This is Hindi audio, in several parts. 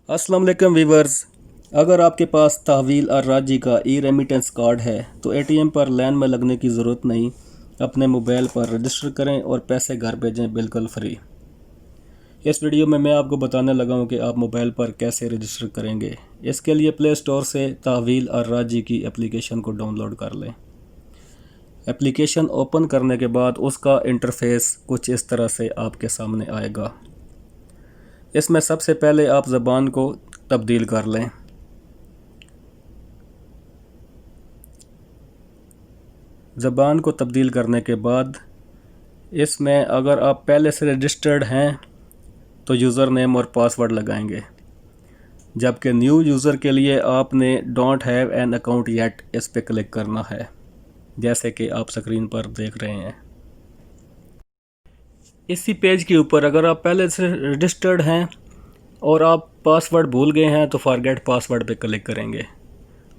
अस्सलाम वालेकुम वीवर्स। अगर आपके पास तहवील और राजी का ई रेमिटेंस कार्ड है तो एटीएम पर लाइन में लगने की ज़रूरत नहीं। अपने मोबाइल पर रजिस्टर करें और पैसे घर भेजें बिल्कुल फ्री। इस वीडियो में मैं आपको बताने लगा हूँ कि आप मोबाइल पर कैसे रजिस्टर करेंगे। इसके लिए प्ले स्टोर से तहवील और राजी की एप्लीकेशन को डाउनलोड कर लें। एप्लीकेशन ओपन करने के बाद उसका इंटरफेस कुछ इस तरह से आपके सामने आएगा। इसमें सबसे पहले आप ज़बान को तब्दील कर लें। ज़बान को तब्दील करने के बाद इसमें अगर आप पहले से रजिस्टर्ड हैं तो यूज़र नेम और पासवर्ड लगाएंगे, जबकि न्यू यूज़र के लिए आपने don't have an account yet इस पर क्लिक करना है, जैसे कि आप स्क्रीन पर देख रहे हैं। इसी पेज के ऊपर अगर आप पहले से रजिस्टर्ड हैं और आप पासवर्ड भूल गए हैं तो फॉरगेट पासवर्ड पे क्लिक करेंगे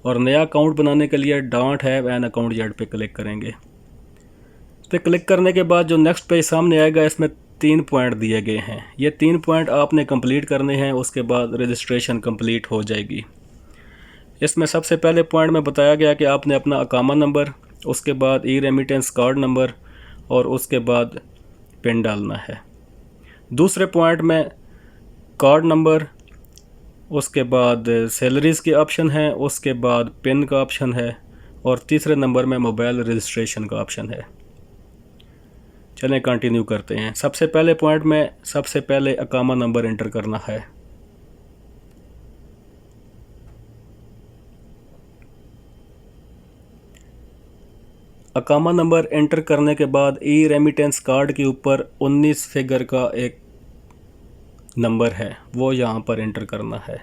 और नया अकाउंट बनाने के लिए don't have an account yet पे क्लिक करेंगे। इस पर क्लिक करने के बाद जो नेक्स्ट पेज सामने आएगा, इसमें 3 पॉइंट दिए गए हैं। ये 3 पॉइंट आपने कंप्लीट करने हैं, उसके बाद रजिस्ट्रेशन कंप्लीट हो जाएगी। इसमें सबसे पहले पॉइंट में बताया गया कि आपने अपना अकामा नंबर, उसके बाद ई रेमिटेंस कार्ड नंबर और उसके बाद पिन डालना है। दूसरे पॉइंट में कार्ड नंबर, उसके बाद सैलरीज़ के ऑप्शन है, उसके बाद पिन का ऑप्शन है और तीसरे नंबर में मोबाइल रजिस्ट्रेशन का ऑप्शन है। चलें कंटिन्यू करते हैं। सबसे पहले पॉइंट में सबसे पहले अकामा नंबर एंटर करना है। अकामा नंबर एंटर करने के बाद ई रेमिटेंस कार्ड के ऊपर 19 फिगर का एक नंबर है, वो यहाँ पर एंटर करना है।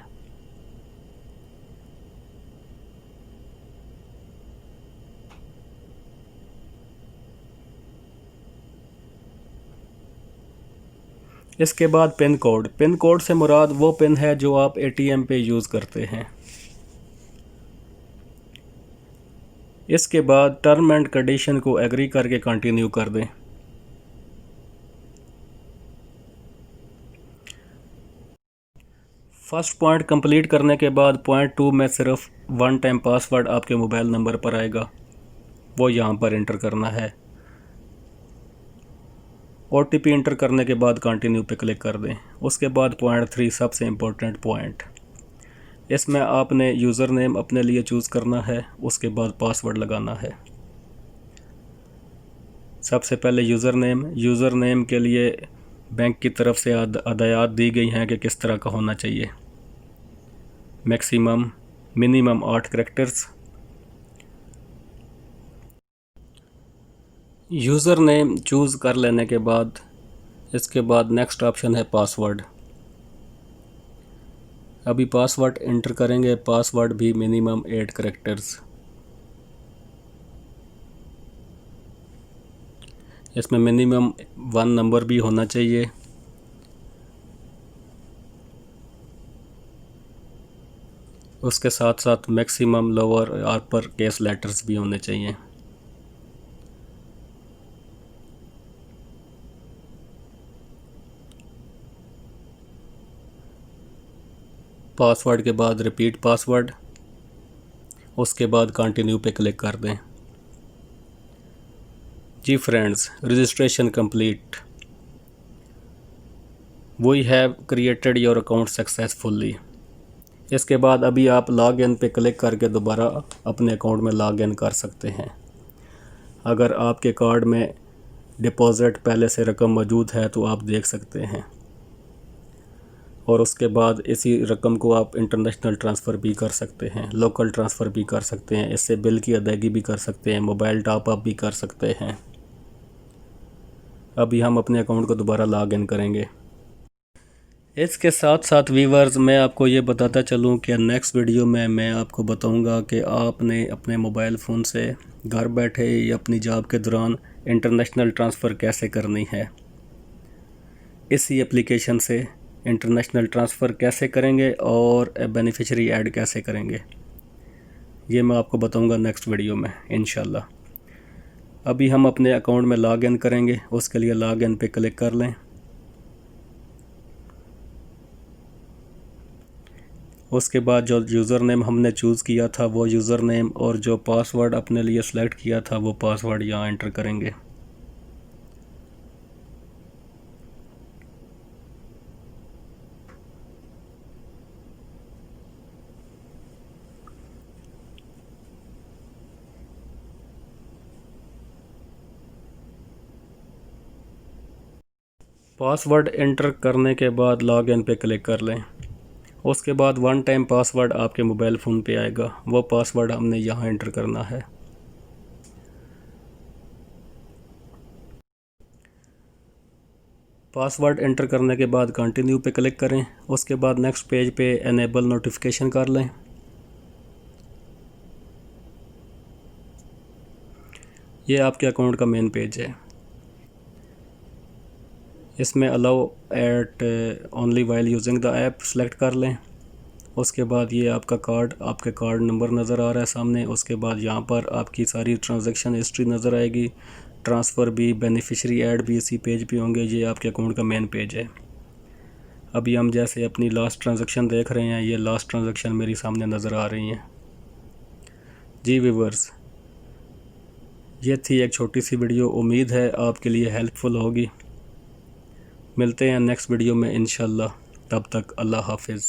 इसके बाद पिन कोड। पिन कोड से मुराद वो पिन है जो आप एटीएम पे यूज़ करते हैं। इसके बाद टर्म एंड कंडीशन को एग्री करके कंटिन्यू कर दें। फर्स्ट पॉइंट कंप्लीट करने के बाद पॉइंट 2 में सिर्फ 1 टाइम पासवर्ड आपके मोबाइल नंबर पर आएगा, वो यहाँ पर एंटर करना है। ओटीपी एंटर करने के बाद कंटिन्यू पे क्लिक कर दें। उसके बाद पॉइंट 3 सबसे इम्पोर्टेंट पॉइंट, इसमें आपने यूज़र नेम अपने लिए चूज़ करना है, उसके बाद पासवर्ड लगाना है। सबसे पहले यूज़र नेम के लिए बैंक की तरफ से हदायत दी गई हैं कि किस तरह का होना चाहिए। Maximum minimum 8 characters. User name choose कर लेने के बाद इसके बाद नेक्स्ट ऑप्शन है पासवर्ड। अभी पासवर्ड एंटर करेंगे, पासवर्ड भी मिनिमम 8 करैक्टर्स। इसमें मिनिमम 1 नंबर भी होना चाहिए। उसके साथ साथ मैक्सिमम लोअर और अपर केस लेटर्स भी होने चाहिए। पासवर्ड के बाद रिपीट पासवर्ड, उसके बाद कंटिन्यू पे क्लिक कर दें। जी friends, registration complete. We have created your account successfully. इसके बाद अभी आप लॉग इन पे क्लिक करके दोबारा अपने अकाउंट में लॉग इन कर सकते हैं। अगर आपके कार्ड में डिपॉज़िट पहले से रकम मौजूद है तो आप देख सकते हैं, और उसके बाद इसी रकम को आप इंटरनेशनल ट्रांसफ़र भी कर सकते हैं, लोकल ट्रांसफ़र भी कर सकते हैं, इससे बिल की अदायगी भी कर सकते हैं, मोबाइल टॉप अप भी कर सकते हैं। अभी हम अपने अकाउंट को दोबारा लॉग इन करेंगे। इसके साथ साथ व्यूअर्स, मैं आपको ये बताता चलूँ कि नेक्स्ट वीडियो में मैं आपको बताऊंगा कि आपने अपने मोबाइल फ़ोन से घर बैठे या अपनी जॉब के दौरान इंटरनेशनल ट्रांसफ़र कैसे करनी है। इसी एप्लीकेशन से इंटरनेशनल ट्रांसफ़र कैसे करेंगे और बेनिफिशियरी ऐड कैसे करेंगे, ये मैं आपको बताऊंगा नेक्स्ट वीडियो में इंशाल्लाह। अभी हम अपने अकाउंट में लॉग इन करेंगे। उसके लिए लॉग इन पे क्लिक कर लें। उसके बाद जो यूज़र नेम हमने चूज़ किया था वो यूज़र नेम और जो पासवर्ड अपने लिए सेलेक्ट किया था वो पासवर्ड यहाँ एंटर करेंगे। पासवर्ड एंटर करने के बाद लॉग इन पे क्लिक कर लें। उसके बाद वन टाइम पासवर्ड आपके मोबाइल फ़ोन पे आएगा, वो पासवर्ड हमने यहाँ एंटर करना है। पासवर्ड एंटर करने के बाद कंटिन्यू पे क्लिक करें। उसके बाद नेक्स्ट पेज पे एनेबल नोटिफिकेशन कर लें। ये आपके अकाउंट का मेन पेज है। इसमें allow at only while using the app select कर लें। उसके बाद ये आपका कार्ड, आपके कार्ड नंबर नज़र आ रहा है सामने। उसके बाद यहाँ पर आपकी सारी ट्रांजैक्शन हिस्ट्री नज़र आएगी। ट्रांसफ़र भी, बेनिफिशियरी ऐड भी इसी पेज पे होंगे। ये आपके अकाउंट का मेन पेज है। अभी हम जैसे अपनी लास्ट ट्रांजैक्शन देख रहे हैं, ये लास्ट ट्रांजैक्शन मेरी सामने नज़र आ रही हैं। जी व्यूअर्स, ये थी एक छोटी सी वीडियो। उम्मीद है आपके लिए हेल्पफुल होगी। मिलते हैं नेक्स्ट वीडियो में इंशाल्लाह। तब तक अल्लाह हाफिज़।